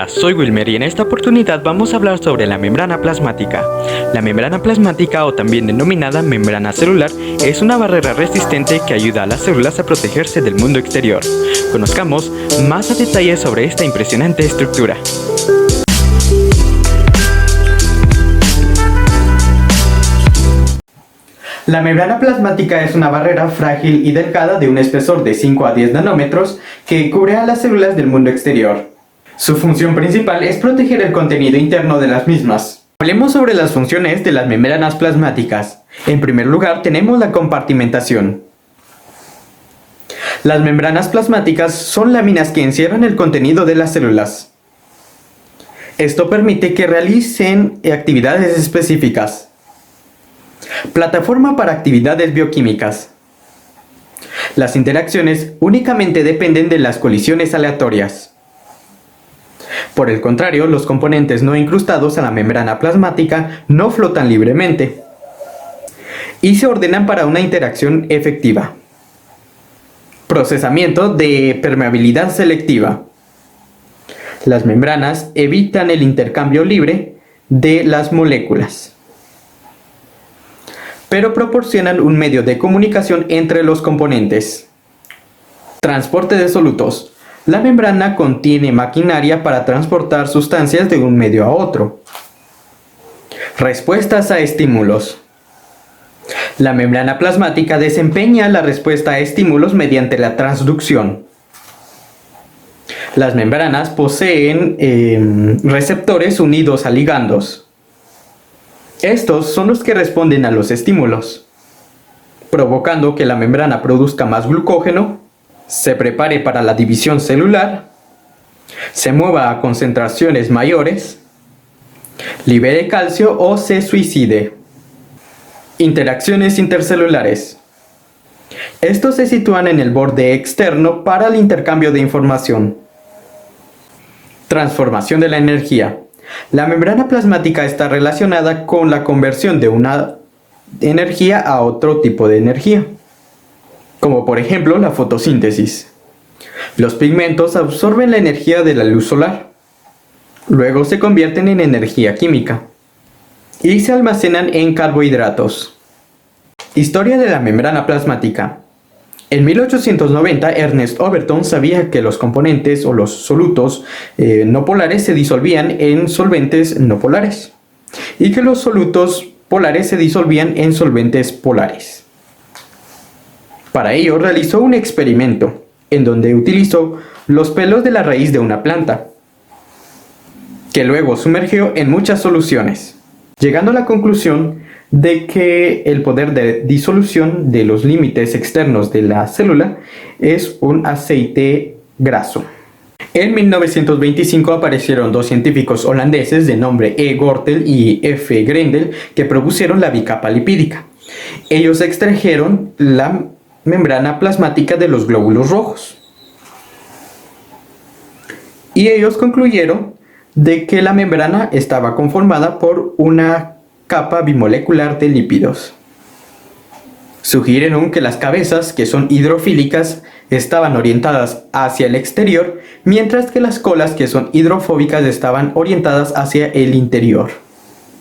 Hola, soy Wilmer y en esta oportunidad vamos a hablar sobre la membrana plasmática. La membrana plasmática, o también denominada membrana celular, es una barrera resistente que ayuda a las células a protegerse del mundo exterior. Conozcamos más a detalle sobre esta impresionante estructura. La membrana plasmática es una barrera frágil y delgada de un espesor de 5 a 10 nanómetros que cubre a las células del mundo exterior. Su función principal es proteger el contenido interno de las mismas. Hablemos sobre las funciones de las membranas plasmáticas. En primer lugar tenemos la compartimentación. Las membranas plasmáticas son láminas que encierran el contenido de las células. Esto permite que realicen actividades específicas. Plataforma para actividades bioquímicas. Las interacciones únicamente dependen de las colisiones aleatorias. Por el contrario, los componentes no incrustados a la membrana plasmática no flotan libremente y se ordenan para una interacción efectiva. Procesamiento de permeabilidad selectiva. Las membranas evitan el intercambio libre de las moléculas, pero proporcionan un medio de comunicación entre los componentes. Transporte de solutos. La membrana contiene maquinaria para transportar sustancias de un medio a otro. Respuestas a estímulos. La membrana plasmática desempeña la respuesta a estímulos mediante la transducción. Las membranas poseen receptores unidos a ligandos. Estos son los que responden a los estímulos, provocando que la membrana produzca más glucógeno, se prepare para la división celular, se mueva a concentraciones mayores, libere calcio o se suicide. Interacciones intercelulares. Estos se sitúan en el borde externo para el intercambio de información. Transformación de la energía. La membrana plasmática está relacionada con la conversión de una energía a otro tipo de energía, como por ejemplo la fotosíntesis. Los pigmentos absorben la energía de la luz solar, luego se convierten en energía química y se almacenan en carbohidratos. Historia de la membrana plasmática. En 1890, Ernest Overton sabía que los componentes o los solutos no polares se disolvían en solventes no polares y que los solutos polares se disolvían en solventes polares. Para ello realizó un experimento en donde utilizó los pelos de la raíz de una planta, que luego sumergió en muchas soluciones, llegando a la conclusión de que el poder de disolución de los límites externos de la célula es un aceite graso. En 1925 aparecieron dos científicos holandeses de nombre E. Gortel y F. Grendel que propusieron la bicapa lipídica. Ellos extrajeron la membrana plasmática de los glóbulos rojos y ellos concluyeron de que la membrana estaba conformada por una capa bimolecular de lípidos. Sugirieron que las cabezas, que son hidrofílicas, estaban orientadas hacia el exterior, mientras que las colas, que son hidrofóbicas, estaban orientadas hacia el interior.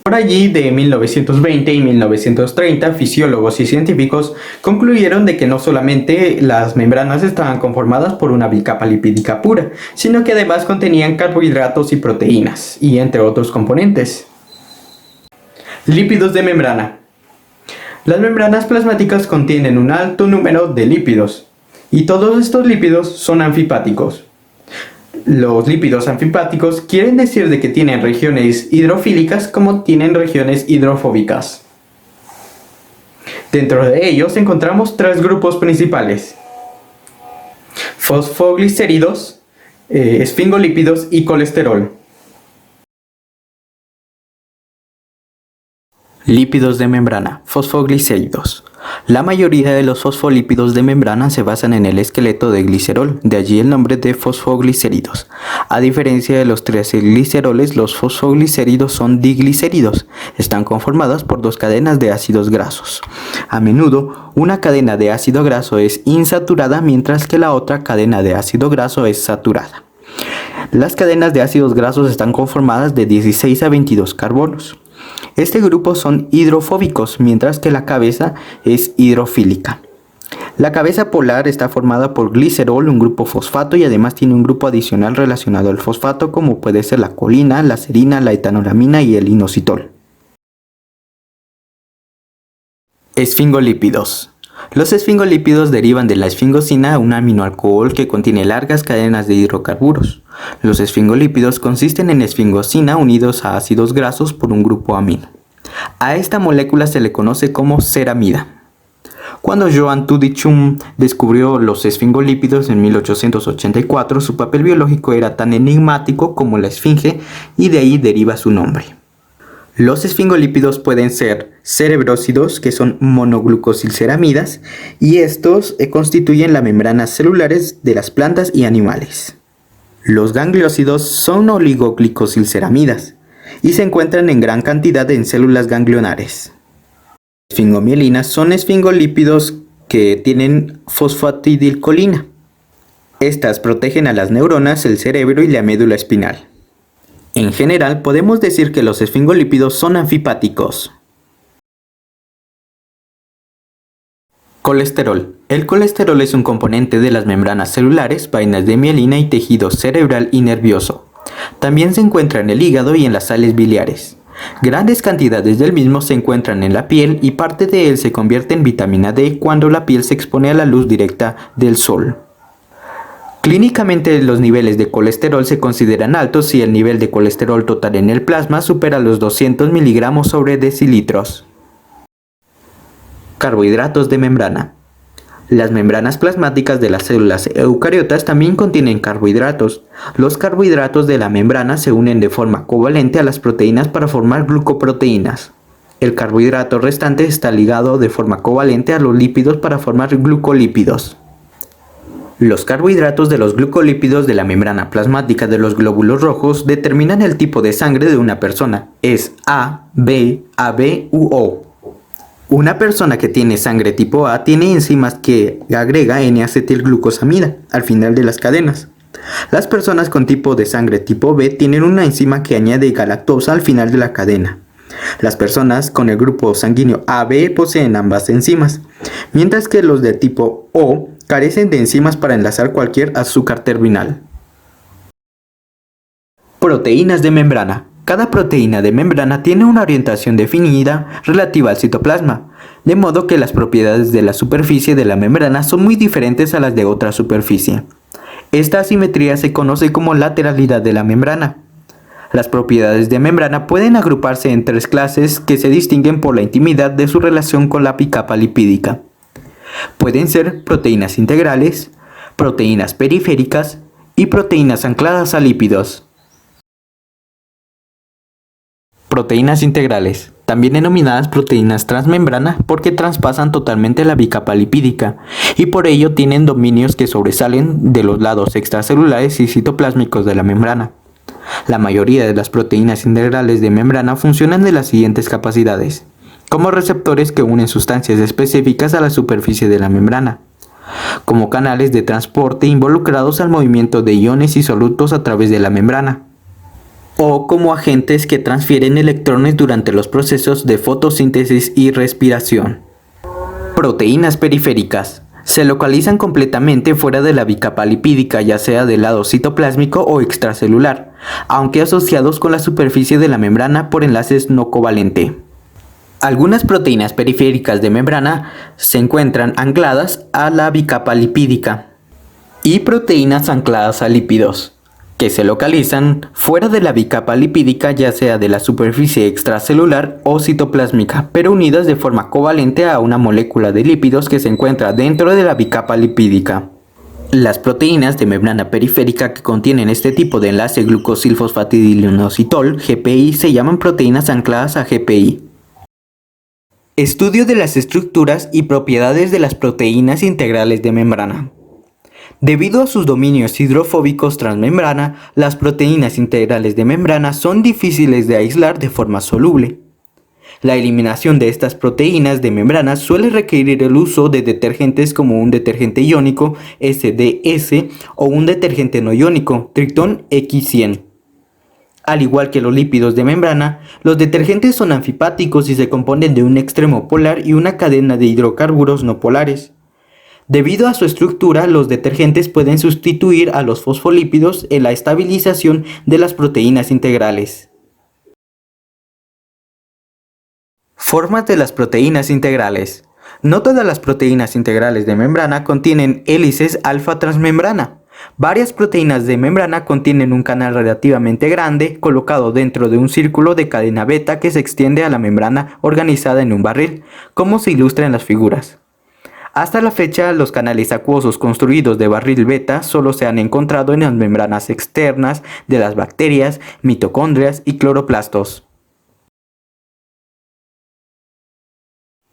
Por allí, de 1920 y 1930, fisiólogos y científicos concluyeron de que no solamente las membranas estaban conformadas por una bicapa lipídica pura, sino que además contenían carbohidratos y proteínas, y entre otros componentes. Lípidos de membrana. Las membranas plasmáticas contienen un alto número de lípidos, y todos estos lípidos son anfipáticos. Los lípidos anfipáticos quieren decir de que tienen regiones hidrofílicas como tienen regiones hidrofóbicas. Dentro de ellos encontramos tres grupos principales: fosfoglicéridos, esfingolípidos y colesterol. Lípidos de membrana, fosfoglicéridos. La mayoría de los fosfolípidos de membrana se basan en el esqueleto de glicerol, de allí el nombre de fosfoglicéridos. A diferencia de los triacilgliceroles, los fosfoglicéridos son diglicéridos. Están conformados por dos cadenas de ácidos grasos. A menudo, una cadena de ácido graso es insaturada, mientras que la otra cadena de ácido graso es saturada. Las cadenas de ácidos grasos están conformadas de 16 a 22 carbonos. Este grupo son hidrofóbicos, mientras que la cabeza es hidrofílica. La cabeza polar está formada por glicerol, un grupo fosfato, y además tiene un grupo adicional relacionado al fosfato, como puede ser la colina, la serina, la etanolamina y el inositol. Esfingolípidos. Los esfingolípidos derivan de la esfingosina, un aminoalcohol que contiene largas cadenas de hidrocarburos. Los esfingolípidos consisten en esfingosina unidos a ácidos grasos por un grupo amino. A esta molécula se le conoce como ceramida. Cuando Joan Tudichum descubrió los esfingolípidos en 1884, su papel biológico era tan enigmático como la esfinge, y de ahí deriva su nombre. Los esfingolípidos pueden ser cerebrósidos, que son monoglucosilceramidas, y estos constituyen las membranas celulares de las plantas y animales. Los gangliósidos son oligoglicosilceramidas y se encuentran en gran cantidad en células ganglionares. Esfingomielinas son esfingolípidos que tienen fosfatidilcolina. Estas protegen a las neuronas, el cerebro y la médula espinal. En general, podemos decir que los esfingolípidos son anfipáticos. Colesterol. El colesterol es un componente de las membranas celulares, vainas de mielina y tejido cerebral y nervioso. También se encuentra en el hígado y en las sales biliares. Grandes cantidades del mismo se encuentran en la piel y parte de él se convierte en vitamina D cuando la piel se expone a la luz directa del sol. Clínicamente, los niveles de colesterol se consideran altos si el nivel de colesterol total en el plasma supera los 200 miligramos sobre decilitros. Carbohidratos de membrana. Las membranas plasmáticas de las células eucariotas también contienen carbohidratos. Los carbohidratos de la membrana se unen de forma covalente a las proteínas para formar glucoproteínas. El carbohidrato restante está ligado de forma covalente a los lípidos para formar glucolípidos. Los carbohidratos de los glucolípidos de la membrana plasmática de los glóbulos rojos determinan el tipo de sangre de una persona. Es A, B, AB u O. Una persona que tiene sangre tipo A tiene enzimas que agrega N-acetilglucosamida al final de las cadenas. Las personas con tipo de sangre tipo B tienen una enzima que añade galactosa al final de la cadena. Las personas con el grupo sanguíneo AB poseen ambas enzimas, mientras que los de tipo O carecen de enzimas para enlazar cualquier azúcar terminal. Proteínas de membrana. Cada proteína de membrana tiene una orientación definida relativa al citoplasma, de modo que las propiedades de la superficie de la membrana son muy diferentes a las de otra superficie. Esta asimetría se conoce como lateralidad de la membrana. Las propiedades de membrana pueden agruparse en tres clases que se distinguen por la intimidad de su relación con la bicapa lipídica. Pueden ser proteínas integrales, proteínas periféricas y proteínas ancladas a lípidos. Proteínas integrales, también denominadas proteínas transmembrana porque traspasan totalmente la bicapa lipídica y por ello tienen dominios que sobresalen de los lados extracelulares y citoplásmicos de la membrana. La mayoría de las proteínas integrales de membrana funcionan de las siguientes capacidades: como receptores que unen sustancias específicas a la superficie de la membrana, como canales de transporte involucrados al movimiento de iones y solutos a través de la membrana, o como agentes que transfieren electrones durante los procesos de fotosíntesis y respiración. Proteínas periféricas. Se localizan completamente fuera de la bicapa lipídica, ya sea del lado citoplásmico o extracelular, aunque asociados con la superficie de la membrana por enlaces no covalente. Algunas proteínas periféricas de membrana se encuentran ancladas a la bicapa lipídica y proteínas ancladas a lípidos, que se localizan fuera de la bicapa lipídica, ya sea de la superficie extracelular o citoplásmica, pero unidas de forma covalente a una molécula de lípidos que se encuentra dentro de la bicapa lipídica. Las proteínas de membrana periférica que contienen este tipo de enlace glucosilfosfatidilinositol, GPI, se llaman proteínas ancladas a GPI. Estudio de las estructuras y propiedades de las proteínas integrales de membrana. Debido a sus dominios hidrofóbicos transmembrana, las proteínas integrales de membrana son difíciles de aislar de forma soluble. La eliminación de estas proteínas de membrana suele requerir el uso de detergentes como un detergente iónico SDS o un detergente no iónico Triton X100. Al igual que los lípidos de membrana, los detergentes son anfipáticos y se componen de un extremo polar y una cadena de hidrocarburos no polares. Debido a su estructura, los detergentes pueden sustituir a los fosfolípidos en la estabilización de las proteínas integrales. Formas de las proteínas integrales. No todas las proteínas integrales de membrana contienen hélices alfa transmembrana. Varias proteínas de membrana contienen un canal relativamente grande colocado dentro de un círculo de cadena beta que se extiende a la membrana organizada en un barril, como se ilustra en las figuras. Hasta la fecha, los canales acuosos construidos de barril beta solo se han encontrado en las membranas externas de las bacterias, mitocondrias y cloroplastos.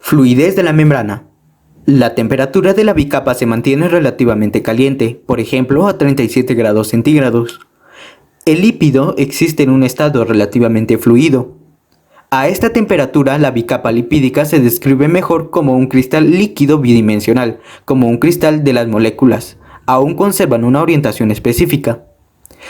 Fluidez de la membrana. La temperatura de la bicapa se mantiene relativamente caliente, por ejemplo a 37 grados centígrados. El lípido existe en un estado relativamente fluido. A esta temperatura, la bicapa lipídica se describe mejor como un cristal líquido bidimensional, como un cristal de las moléculas. Aún conservan una orientación específica.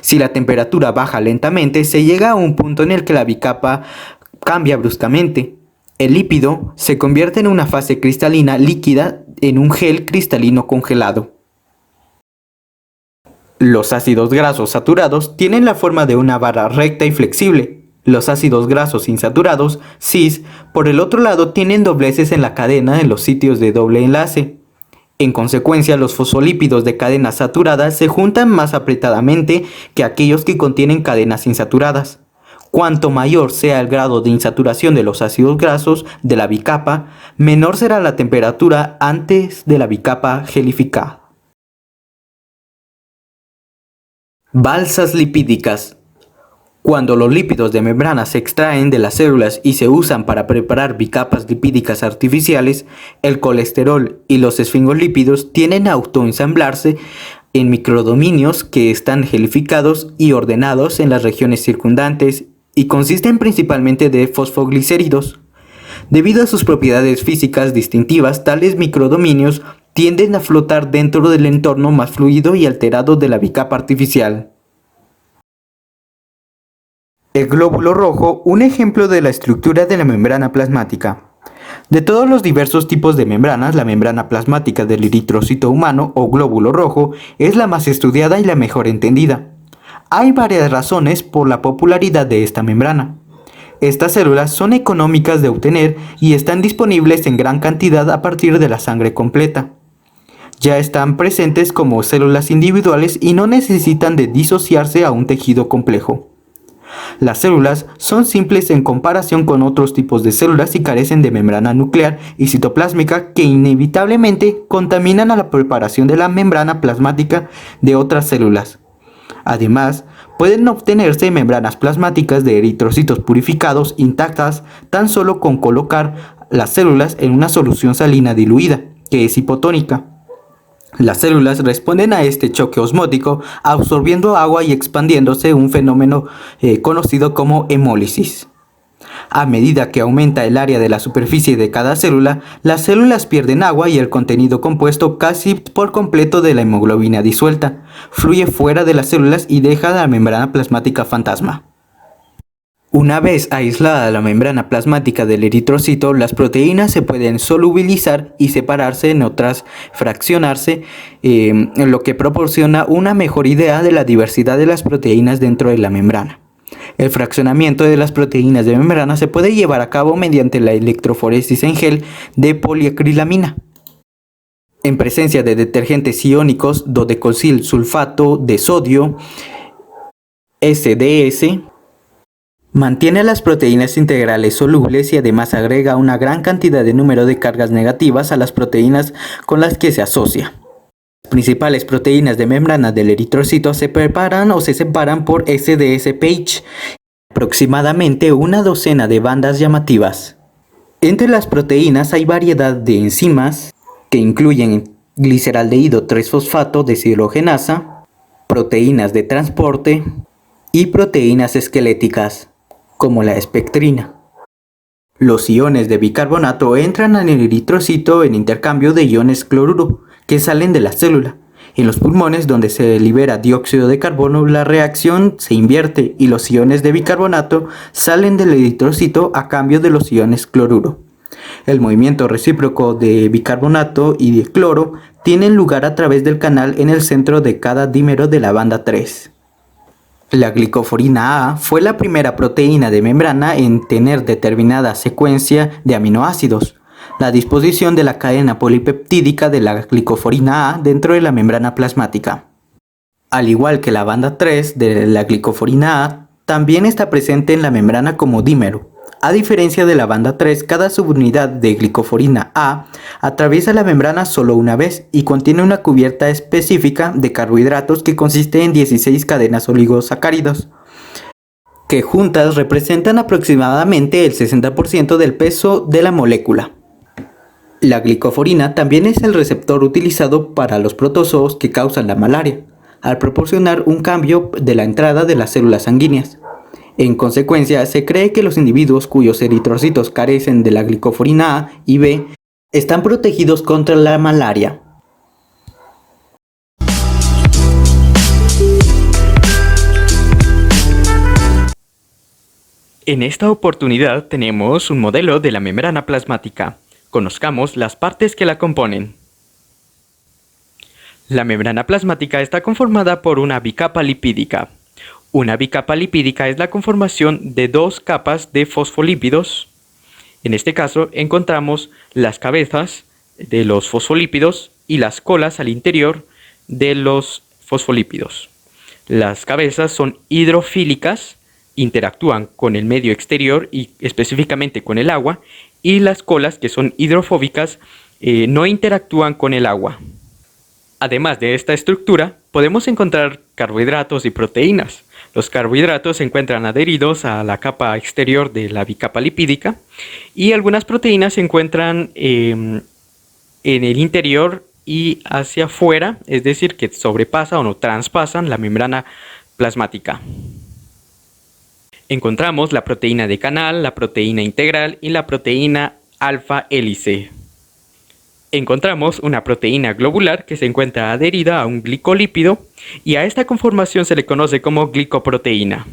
Si la temperatura baja lentamente, se llega a un punto en el que la bicapa cambia bruscamente. El lípido se convierte en una fase cristalina líquida en un gel cristalino congelado. Los ácidos grasos saturados tienen la forma de una barra recta y flexible. Los ácidos grasos insaturados, cis, por el otro lado tienen dobleces en la cadena en los sitios de doble enlace. En consecuencia, los fosfolípidos de cadenas saturadas se juntan más apretadamente que aquellos que contienen cadenas insaturadas. Cuanto mayor sea el grado de insaturación de los ácidos grasos de la bicapa, menor será la temperatura antes de la bicapa gelificada. Balsas lipídicas. Cuando los lípidos de membrana se extraen de las células y se usan para preparar bicapas lipídicas artificiales, el colesterol y los esfingolípidos tienden a autoensamblarse en microdominios que están gelificados y ordenados en las regiones circundantes y consisten principalmente de fosfoglicéridos. Debido a sus propiedades físicas distintivas, tales microdominios tienden a flotar dentro del entorno más fluido y alterado de la bicapa artificial. El glóbulo rojo, un ejemplo de la estructura de la membrana plasmática. De todos los diversos tipos de membranas, la membrana plasmática del eritrocito humano o glóbulo rojo es la más estudiada y la mejor entendida. Hay varias razones por la popularidad de esta membrana. Estas células son económicas de obtener y están disponibles en gran cantidad a partir de la sangre completa. Ya están presentes como células individuales y no necesitan de disociarse a un tejido complejo. Las células son simples en comparación con otros tipos de células y carecen de membrana nuclear y citoplásmica que inevitablemente contaminan a la preparación de la membrana plasmática de otras células. Además, pueden obtenerse membranas plasmáticas de eritrocitos purificados intactas tan solo con colocar las células en una solución salina diluida, que es hipotónica. Las células responden a este choque osmótico absorbiendo agua y expandiéndose, un fenómeno conocido como hemólisis. A medida que aumenta el área de la superficie de cada célula, las células pierden agua y el contenido compuesto casi por completo de la hemoglobina disuelta fluye fuera de las células y deja la membrana plasmática fantasma. Una vez aislada la membrana plasmática del eritrocito, las proteínas se pueden solubilizar y separarse en otras fraccionarse, lo que proporciona una mejor idea de la diversidad de las proteínas dentro de la membrana. El fraccionamiento de las proteínas de membrana se puede llevar a cabo mediante la electroforesis en gel de poliacrilamina. En presencia de detergentes iónicos, dodecoxil sulfato de sodio, SDS, mantiene las proteínas integrales solubles y además agrega una gran cantidad de número de cargas negativas a las proteínas con las que se asocia. Las principales proteínas de membrana del eritrocito se preparan o se separan por SDS-PAGE, aproximadamente una docena de bandas llamativas. Entre las proteínas hay variedad de enzimas que incluyen gliceraldehído 3-fosfato deshidrogenasa, proteínas de transporte y proteínas esqueléticas, como la espectrina. Los iones de bicarbonato entran en el eritrocito en intercambio de iones cloruro, que salen de la célula. En los pulmones, donde se libera dióxido de carbono, la reacción se invierte y los iones de bicarbonato salen del eritrocito a cambio de los iones cloruro. El movimiento recíproco de bicarbonato y de cloro tiene lugar a través del canal en el centro de cada dímero de la banda 3. La glicoforina A fue la primera proteína de membrana en tener determinada secuencia de aminoácidos. La disposición de la cadena polipeptídica de la glicoforina A dentro de la membrana plasmática. Al igual que la banda 3 de la glicoforina A, también está presente en la membrana como dímero. A diferencia de la banda 3, cada subunidad de glicoforina A atraviesa la membrana solo una vez y contiene una cubierta específica de carbohidratos que consiste en 16 cadenas oligosacáridos, que juntas representan aproximadamente el 60% del peso de la molécula. La glicoforina también es el receptor utilizado para los protozoos que causan la malaria, al proporcionar un cambio de la entrada de las células sanguíneas. En consecuencia, se cree que los individuos cuyos eritrocitos carecen de la glicoforina A y B están protegidos contra la malaria. En esta oportunidad tenemos un modelo de la membrana plasmática. Conozcamos las partes que la componen. La membrana plasmática está conformada por una bicapa lipídica. Una bicapa lipídica es la conformación de dos capas de fosfolípidos. En este caso encontramos las cabezas de los fosfolípidos y las colas al interior de los fosfolípidos. Las cabezas son hidrofílicas, interactúan con el medio exterior y específicamente con el agua, y las colas, que son hidrofóbicas, no interactúan con el agua. Además de esta estructura, podemos encontrar carbohidratos y proteínas. Los carbohidratos se encuentran adheridos a la capa exterior de la bicapa lipídica y algunas proteínas se encuentran en el interior y hacia afuera, es decir, que sobrepasan o no traspasan la membrana plasmática. Encontramos la proteína de canal, la proteína integral y la proteína alfa hélice. Encontramos una proteína globular que se encuentra adherida a un glicolípido y a esta conformación se le conoce como glicoproteína.